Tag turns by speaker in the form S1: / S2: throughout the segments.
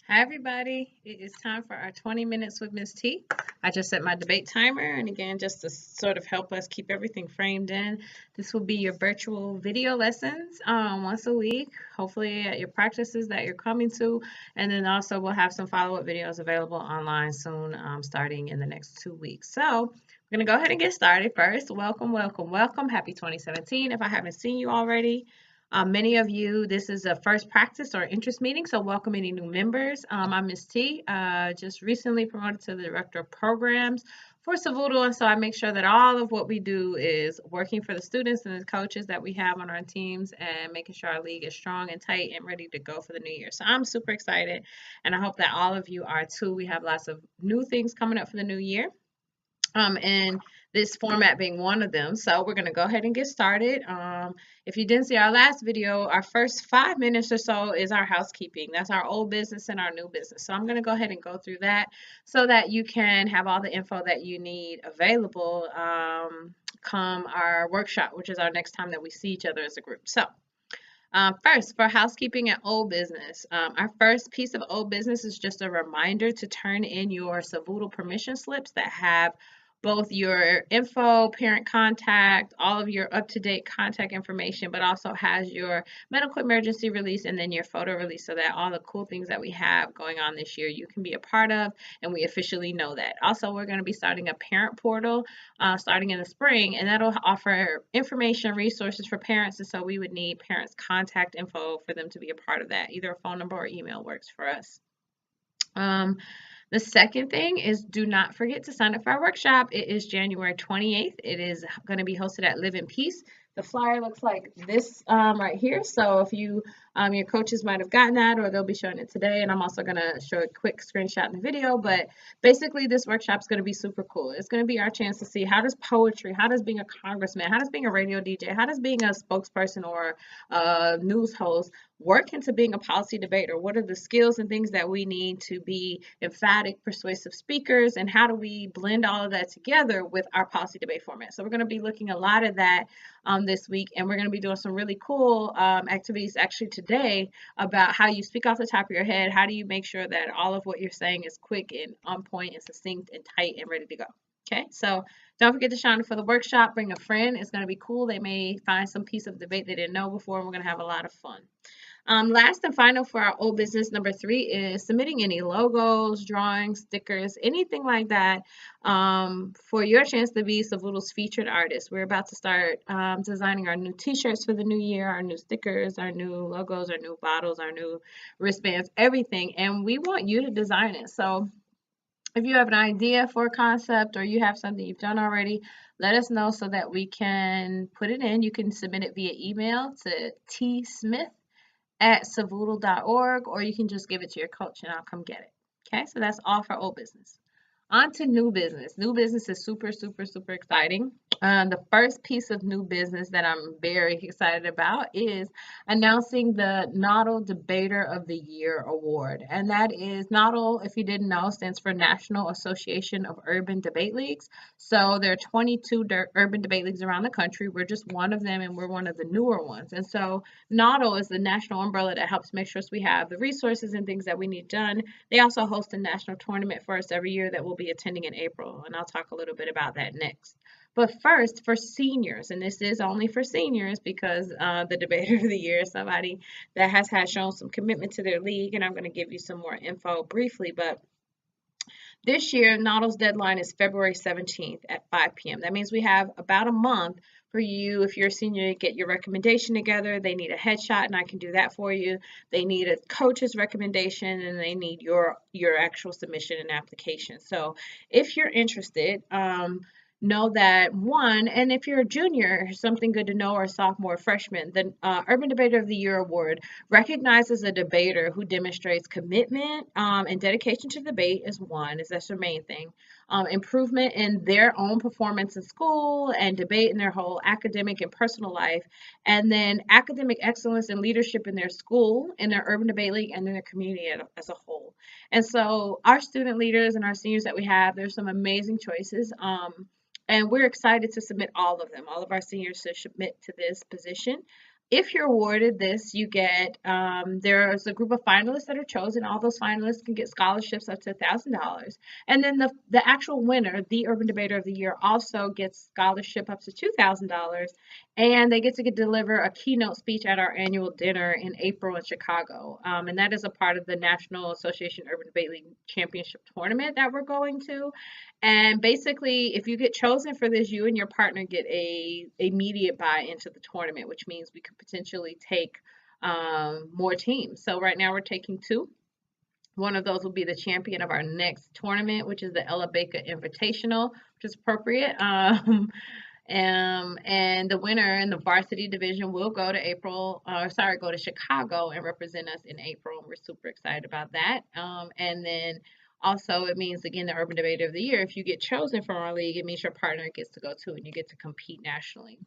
S1: Hi everybody, it is time for our 20 minutes with Miss T. I just set my debate timer, and again, just to sort of help us keep everything framed in, this will be your virtual video lessons once a week, hopefully at your practices that you're coming to, and then also we'll have some follow-up videos available online soon, starting in the next 2 weeks. So we're going to go ahead and get started. First, welcome, welcome, welcome. Happy 2017. If I haven't seen you already, many of you, this is a first practice or interest meeting, so welcome any new members. I'm Ms. T, just recently promoted to the Director of Programs for SVUDL, and so I make sure that all of what we do is working for the students and the coaches that we have on our teams and making sure our league is strong and tight and ready to go for the new year. So I'm super excited, and I hope that all of you are too. We have lots of new things coming up for the new year. And this format being one of them. So we're going to go ahead and get started. If you didn't see our last video, our first 5 minutes or so is our housekeeping. That's our old business and our new business. So I'm going to go ahead and go through that so that you can have all the info that you need available come our workshop, which is our next time that we see each other as a group. So first, for housekeeping and old business, our first piece of old business is just a reminder to turn in your SVUDL permission slips that have both your info, parent contact, all of your up-to-date contact information, but also has your medical emergency release and then your photo release so that all the cool things that we have going on this year you can be a part of, and we officially know that. Also, we're going to be starting a parent portal starting in the spring, and that'll offer information, resources for parents, and so we would need parents' contact info for them to be a part of that. Either a phone number or email works for us. The second thing is do not forget to sign up for our workshop. It is January 28th. It is going to be hosted at Live in Peace. The flyer looks like this right here. So if you, your coaches might have gotten that, or they'll be showing it today. And I'm also going to show a quick screenshot in the video. But basically, this workshop is going to be super cool. It's going to be our chance to see how does poetry, how does being a congressman, how does being a radio DJ, how does being a spokesperson or a news host work into being a policy debater? What are the skills and things that we need to be emphatic, persuasive speakers, and how do we blend all of that together with our policy debate format? So we're going to be looking a lot at that this week, and we're going to be doing some really cool activities actually today about how you speak off the top of your head. How do you make sure that all of what you're saying is quick and on point and succinct and tight and ready to go? Okay, so don't forget to sign up for the workshop. Bring a friend. It's going to be cool. They may find some piece of debate they didn't know before, and we're going to have a lot of fun. Last and final for our old business, number 3, is submitting any logos, drawings, stickers, anything like that for your chance to be SVUDL's featured artist. We're about to start designing our new t-shirts for the new year, our new stickers, our new logos, our new bottles, our new wristbands, everything. And we want you to design it. So if you have an idea for a concept or you have something you've done already, let us know so that we can put it in. You can submit it via email to tsmith@svudl.org, or you can just give it to your coach and I'll come get it. Okay, so that's all for old business. On to new business. New business is super, super, super exciting. The first piece of new business that I'm very excited about is announcing the NODL Debater of the Year Award. And that is NODL, if you didn't know, stands for National Association of Urban Debate Leagues. So there are 22 urban debate leagues around the country. We're just one of them, and we're one of the newer ones. And so NODL is the national umbrella that helps make sure we have the resources and things that we need done. They also host a national tournament for us every year that we'll be attending in April, and I'll talk a little bit about that next. But first, for seniors, and this is only for seniors because the debater of the year is somebody that has shown some commitment to their league, and I'm going to give you some more info briefly. But this year, NODL's deadline is February 17th at 5 p.m. That means we have about a month for you, if you're a senior, to get your recommendation together. They need a headshot, and I can do that for you. They need a coach's recommendation, and they need your actual submission and application. So if you're interested, know that one, and if you're a junior, something good to know, or a sophomore, or freshman, the Urban Debater of the Year Award recognizes a debater who demonstrates commitment and dedication to debate is one, that's their main thing. Improvement in their own performance in school and debate in their whole academic and personal life, and then academic excellence and leadership in their school, in their urban debate league, and in their community as a whole. And so our student leaders and our seniors that we have, there's some amazing choices. And we're excited to submit all of them, all of our seniors to submit to this position. if you're awarded this, you get, there's a group of finalists that are chosen. All those finalists can get scholarships up to $1,000. And then the actual winner, the Urban Debater of the Year, also gets scholarship up to $2,000. And they get to deliver a keynote speech at our annual dinner in April in Chicago. And that is a part of the National Association Urban Debate League Championship Tournament that we're going to. And basically, if you get chosen for this, you and your partner get a immediate buy into the tournament, which means we could potentially take more teams. So right now we're taking 2. One of those will be the champion of our next tournament, which is the Ella Baker Invitational, which is appropriate. And the winner in the varsity division will go to Chicago and represent us in April. And we're super excited about that. And then also it means, again, the Urban Debater of the Year. If you get chosen from our league, it means your partner gets to go too, and you get to compete nationally.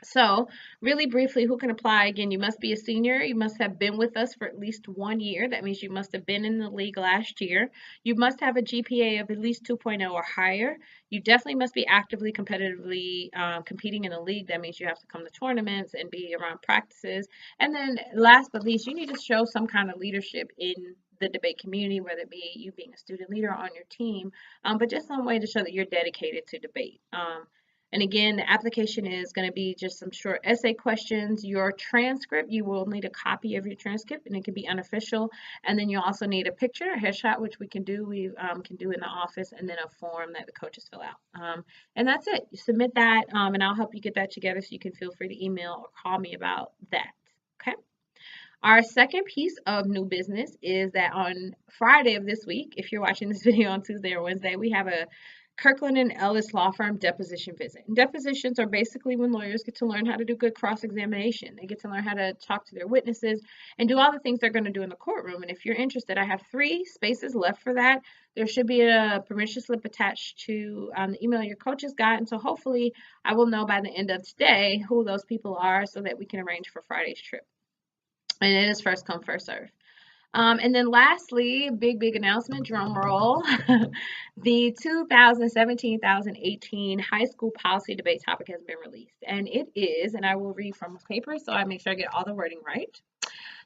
S1: So really briefly, who can apply? Again, you must be a senior. You must have been with us for at least 1 year. That means you must have been in the league last year. You must have a GPA of at least 2.0 or higher. You definitely must be actively competitively competing in a league. That means you have to come to tournaments and be around practices. And then last but least, you need to show some kind of leadership in the debate community, whether it be you being a student leader on your team, but just some way to show that you're dedicated to debate. And again, the application is going to be just some short essay questions. Your transcript, you will need a copy of your transcript, and it can be unofficial. And then you also need a picture, a headshot, which we can do. We can do in the office, and then a form that the coaches fill out. And that's it. You submit that, and I'll help you get that together, so you can feel free to email or call me about that. Okay. Our second piece of new business is that on Friday of this week, if you're watching this video on Tuesday or Wednesday, we have a Kirkland & Ellis law firm deposition visit. And depositions are basically when lawyers get to learn how to do good cross-examination. They get to learn how to talk to their witnesses and do all the things they're going to do in the courtroom. And if you're interested, I have 3 spaces left for that. There should be a permission slip attached to the email your coaches got. And so hopefully I will know by the end of today who those people are so that we can arrange for Friday's trip. And it is first come, first serve. And then lastly, big announcement, drum roll. The 2017-2018 high school policy debate topic has been released. And it is, and I will read from a paper so I make sure I get all the wording right.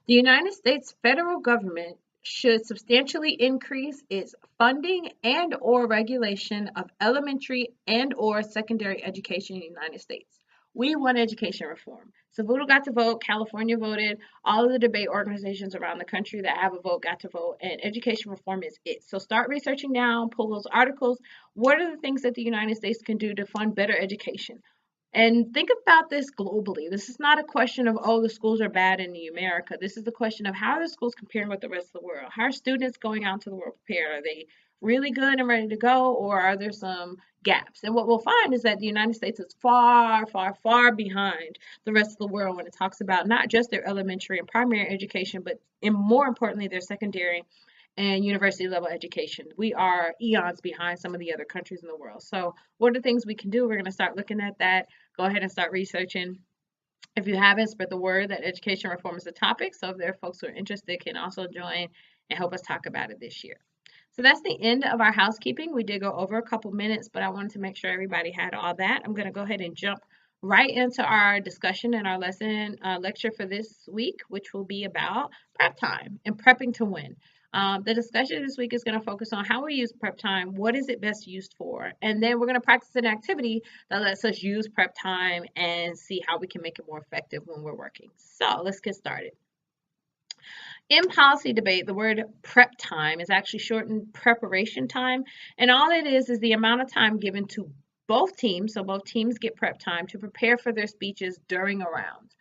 S1: The United States federal government should substantially increase its funding and or regulation of elementary and or secondary education in the United States. We want education reform. SVUDL got to vote, California voted, all of the debate organizations around the country that have a vote got to vote, and education reform is it. So start researching now, pull those articles. What are the things that the United States can do to fund better education? And think about this globally. This is not a question of, oh, the schools are bad in America. This is the question of how are the schools comparing with the rest of the world? How are students going out to the world prepared? Are they really good and ready to go, or are there some gaps? And what we'll find is that the United States is far behind the rest of the world when it talks about not just their elementary and primary education, but more importantly, their secondary and university level education. We are eons behind some of the other countries in the world. So what are the things we can do? We're going to start looking at that. Go ahead and start researching. If you haven't, spread the word that education reform is a topic. So if there are folks who are interested, can also join and help us talk about it this year. So that's the end of our housekeeping. We did go over a couple minutes, but I wanted to make sure everybody had all that. I'm going to go ahead and jump right into our discussion and our lesson lecture for this week, which will be about prep time and prepping to win. The discussion this week is going to focus on how we use prep time, what is it best used for, and then we're going to practice an activity that lets us use prep time and see how we can make it more effective when we're working. So let's get started. In policy debate, the word prep time is actually shortened preparation time, and all it is the amount of time given to both teams, so both teams get prep time to prepare for their speeches during a round.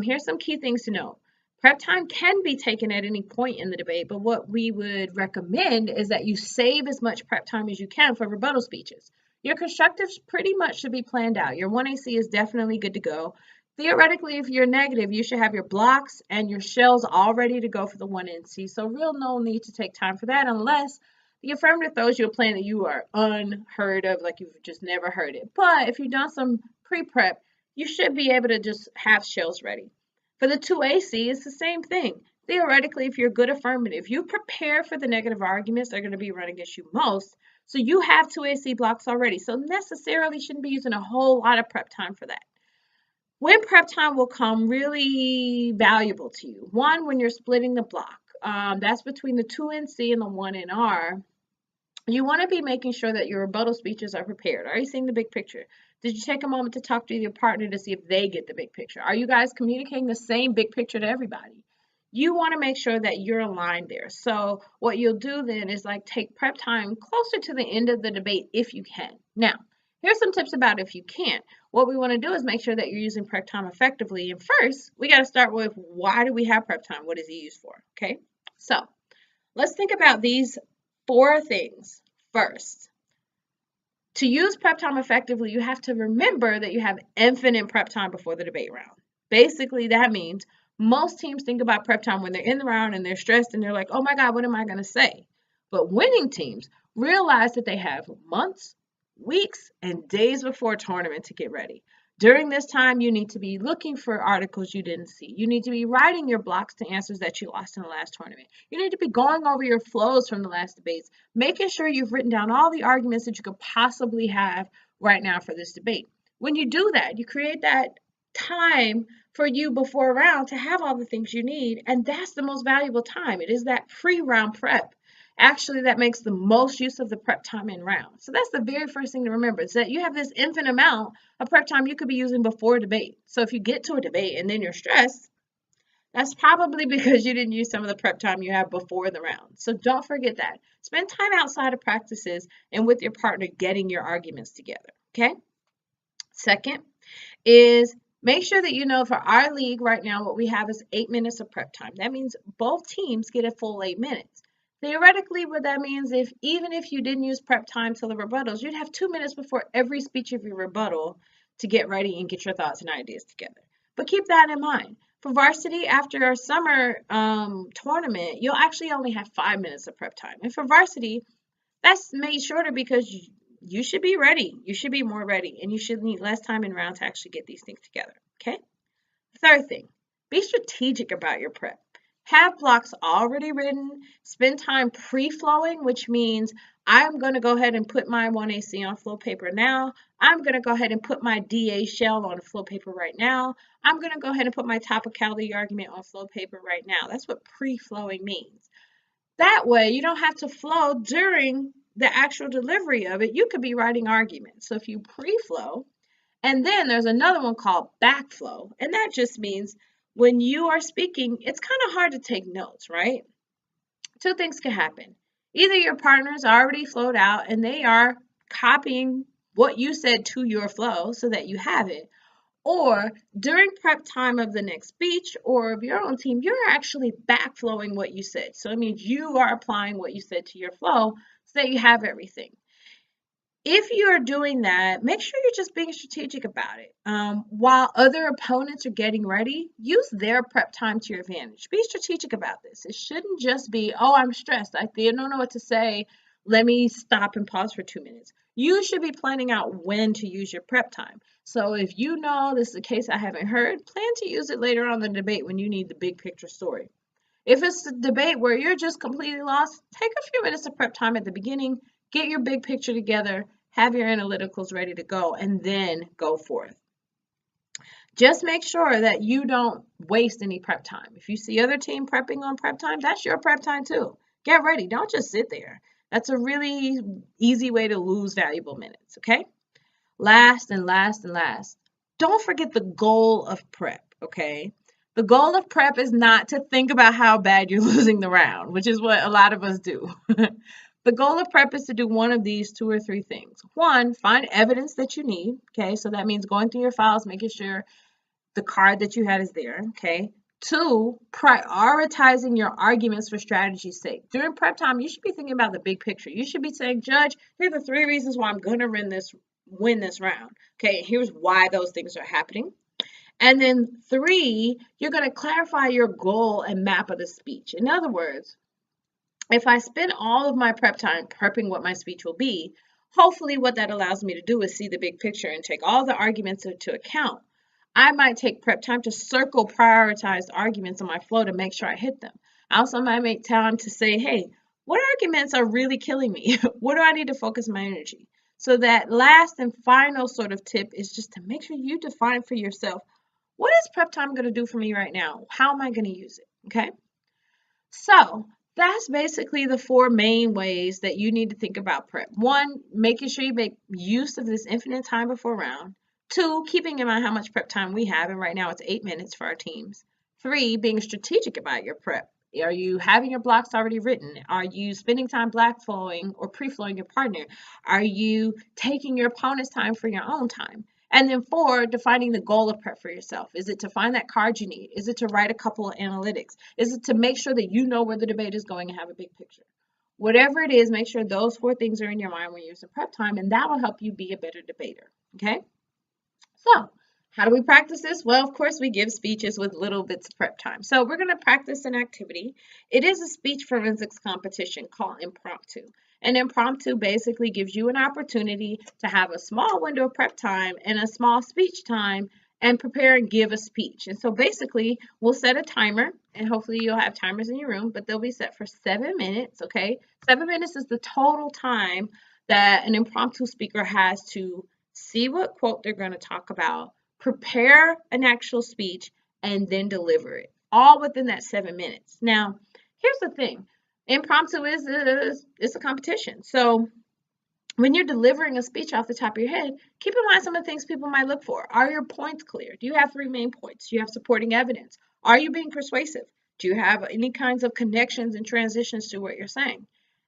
S1: Here's some key things to note. Prep time can be taken at any point in the debate, but what we would recommend is that you save as much prep time as you can for rebuttal speeches. Your constructives pretty much should be planned out. Your 1AC is definitely good to go. Theoretically, if you're negative, you should have your blocks and your shells all ready to go for the 1NC. So real no need to take time for that unless the affirmative throws you a plan that you are unheard of, like you've just never heard it. But if you've done some pre-prep, you should be able to just have shells ready. For the 2AC, it's the same thing. Theoretically, if you're good affirmative, you prepare for the negative arguments that are going to be run against you most. So you have 2AC blocks already. So necessarily shouldn't be using a whole lot of prep time for that. When prep time will come really valuable to you? One, when you're splitting the block. That's between the 2 NC and the 1 NR. You want to be making sure that your rebuttal speeches are prepared. Are you seeing the big picture? Did you take a moment to talk to your partner to see if they get the big picture? Are you guys communicating the same big picture to everybody? You want to make sure that you're aligned there. So what you'll do then is like take prep time closer to the end of the debate if you can. Now, here's some tips about if you can't. What we want to do is make sure that you're using prep time effectively. And first, we got to start with, why do we have prep time? What is it used for? Okay, so let's think about these 4 things. First, to use prep time effectively, you have to remember that you have infinite prep time before the debate round. Basically, that means most teams think about prep time when they're in the round and they're stressed and they're like, oh my God, what am I going to say? But winning teams realize that they have months, weeks, and days before a tournament to get ready. During this time, you need to be looking for articles you didn't see. You need to be writing your blocks to answers that you lost in the last tournament. You need to be going over your flows from the last debates, making sure you've written down all the arguments that you could possibly have right now for this debate. When you do that, you create that time for you before a round to have all the things you need, and that's the most valuable time. It is that pre-round prep. Actually, that makes the most use of the prep time in round. So that's the very first thing to remember, is that you have this infinite amount of prep time you could be using before a debate. So if you get to a debate and then you're stressed, that's probably because you didn't use some of the prep time you have before the round. So don't forget that. Spend time outside of practices and with your partner getting your arguments together, okay? Second is make sure that you know for our league right now, what we have is 8 minutes of prep time. That means both teams get a full 8 minutes. Theoretically, what that means, even if you didn't use prep time till the rebuttals, you'd have 2 minutes before every speech of your rebuttal to get ready and get your thoughts and ideas together. But keep that in mind. For varsity, after our summer tournament, you'll actually only have 5 minutes of prep time. And for varsity, that's made shorter because you should be ready. You should be more ready, and you should need less time in round to actually get these things together, okay? Third thing, be strategic about your prep. Have blocks already written. Spend time pre-flowing, which means I'm going to go ahead and put my 1AC on flow paper now. I'm going to go ahead and put my DA shell on flow paper right now. I'm going to go ahead and put my topicality argument on flow paper right now. That's what pre-flowing means. That way, you don't have to flow during the actual delivery of it. You could be writing arguments. So if you pre-flow, and then there's another one called backflow, and that just means when you are speaking, it's kind of hard to take notes, right? 2 things can happen. Either your partner's already flowed out and they are copying what you said to your flow so that you have it, or during prep time of the next speech or of your own team, you're actually backflowing what you said. So it means you are applying what you said to your flow so that you have everything. If you're doing that, make sure you're just being strategic about it. While other opponents are getting ready, use their prep time to your advantage. Be strategic about this. It shouldn't just be, oh, I'm stressed. I don't know what to say. Let me stop and pause for 2 minutes. You should be planning out when to use your prep time. So if you know this is a case I haven't heard, plan to use it later on in the debate when you need the big picture story. If it's a debate where you're just completely lost, take a few minutes of prep time at the beginning, get your big picture together, have your analyticals ready to go, and then go forth. Just make sure that you don't waste any prep time. If you see other team prepping on prep time, that's your prep time too. Get ready. Don't just sit there. That's a really easy way to lose valuable minutes, okay? Last, don't forget the goal of prep, okay? The goal of prep is not to think about how bad you're losing the round, which is what a lot of us do. The goal of prep is to do one of these 2 or 3 things. 1, find evidence that you need, okay? So that means going through your files, making sure the card that you had is there, okay? 2, prioritizing your arguments for strategy's sake. During prep time, you should be thinking about the big picture. You should be saying, Judge, here are the 3 reasons why I'm going to win this round. Okay, here's why those things are happening. And then 3, you're going to clarify your goal and map of the speech. In other words, if I spend all of my prep time prepping what my speech will be, hopefully what that allows me to do is see the big picture and take all the arguments into account. I might take prep time to circle prioritized arguments on my flow to make sure I hit them. I also might make time to say, hey, what arguments are really killing me? What do I need to focus my energy? So that last and final sort of tip is just to make sure you define for yourself what is prep time going to do for me right now? How am I going to use it? Okay. So that's basically the 4 main ways that you need to think about prep. 1, making sure you make use of this infinite time before round. 2, keeping in mind how much prep time we have, and right now it's 8 minutes for our teams. 3, being strategic about your prep. Are you having your blocks already written? Are you spending time black flowing or pre-flowing your partner? Are you taking your opponent's time for your own time? And then 4, defining the goal of prep for yourself. Is it to find that card you need? Is it to write a couple of analytics? Is it to make sure that you know where the debate is going and have a big picture? Whatever it is, make sure those 4 things are in your mind when you're using prep time, and that will help you be a better debater. Okay? So, how do we practice this? Well, of course, we give speeches with little bits of prep time. So we're going to practice an activity. It is a speech forensics competition called Impromptu. And Impromptu basically gives you an opportunity to have a small window of prep time and a small speech time and prepare and give a speech. And so basically, we'll set a timer, and hopefully you'll have timers in your room, but they'll be set for 7 minutes, okay? 7 minutes is the total time that an impromptu speaker has to see what quote they're going to talk about, prepare an actual speech, and then deliver it, all within that 7 minutes. Now, here's the thing. Impromptu is a competition. So when you're delivering a speech off the top of your head, keep in mind some of the things people might look for. Are your points clear? Do you have 3 main points? Do you have supporting evidence? Are you being persuasive? Do you have any kinds of connections and transitions to what you're saying?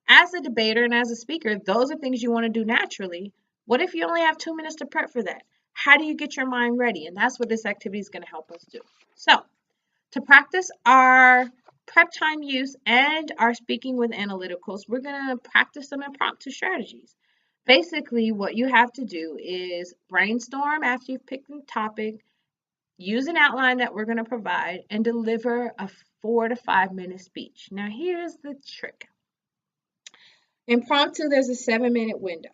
S1: As a debater and as a speaker, those are things you want to do naturally. What if you only have 2 minutes to prep for that? How do you get your mind ready? And that's what this activity is going to help us do. So, to practice our prep time use and our speaking with analyticals, we're going to practice some impromptu strategies. Basically, what you have to do is brainstorm after you've picked the topic, use an outline that we're going to provide, and deliver a 4 to 5 minute speech. Now, here's the trick. Impromptu, there's a 7-minute window.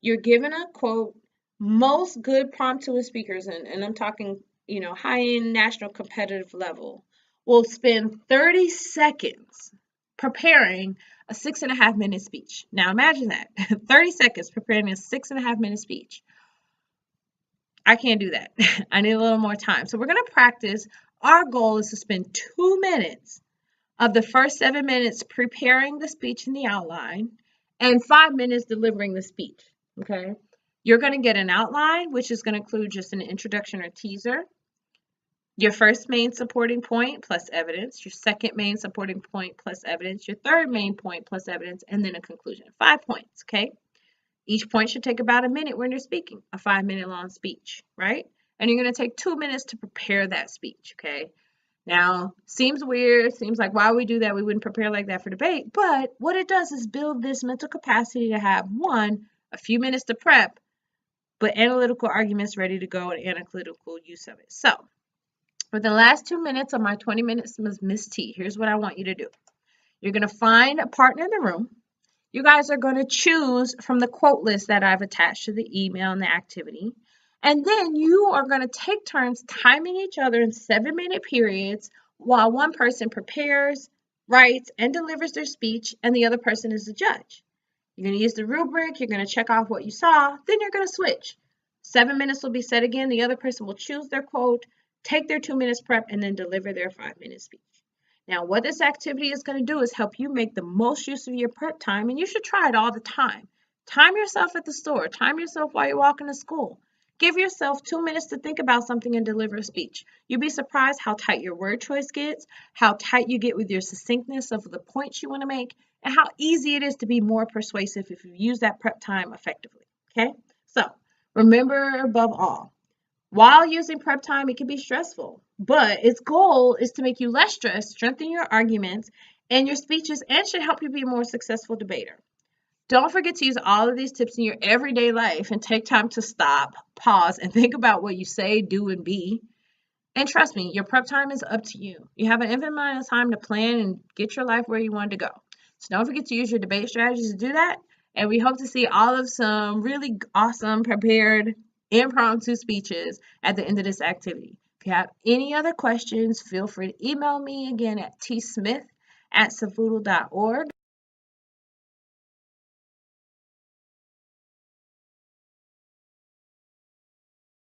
S1: You're given a quote. Most good promptu speakers, and I'm talking, high-end national competitive level, will spend 30 seconds preparing a 6.5 minute speech. Now imagine that, 30 seconds preparing a 6.5 minute speech. I can't do that. I need a little more time. So we're going to practice. Our goal is to spend 2 minutes of the first 7 minutes preparing the speech in the outline and 5 minutes delivering the speech, okay? You're going to get an outline, which is going to include just an introduction or teaser, your first main supporting point plus evidence, your second main supporting point plus evidence, your third main point plus evidence, and then a conclusion. 5 points, okay? Each point should take about a minute when you're speaking, a 5-minute long speech, right? And you're going to take 2 minutes to prepare that speech, okay? Now, seems weird, seems like why would we do that? We wouldn't prepare like that for debate, but what it does is build this mental capacity to have, 1, a few minutes to prep, but analytical arguments ready to go and analytical use of it. So, for the last 2 minutes of my 20 minutes with Miss T, here's what I want you to do. You're going to find a partner in the room. You guys are going to choose from the quote list that I've attached to the email and the activity. And then you are going to take turns timing each other in 7-minute periods while one person prepares, writes, and delivers their speech, and the other person is the judge. You're going to use the rubric, you're going to check off what you saw, then you're going to switch. 7 minutes will be set again, the other person will choose their quote, take their 2 minutes prep, and then deliver their 5-minute speech. Now, what this activity is going to do is help you make the most use of your prep time, and you should try it all the time. Time yourself at the store, time yourself while you're walking to school. Give yourself 2 minutes to think about something and deliver a speech. You'd be surprised how tight your word choice gets, how tight you get with your succinctness of the points you want to make, and how easy it is to be more persuasive if you use that prep time effectively, okay? So, remember above all, while using prep time, it can be stressful, but its goal is to make you less stressed, strengthen your arguments and your speeches, and should help you be a more successful debater. Don't forget to use all of these tips in your everyday life and take time to stop, pause, and think about what you say, do, and be. And trust me, your prep time is up to you. You have an infinite amount of time to plan and get your life where you want to go. So don't forget to use your debate strategies to do that. And we hope to see all of some really awesome, prepared, impromptu speeches at the end of this activity. If you have any other questions, feel free to email me again at tsmith@svudl.org.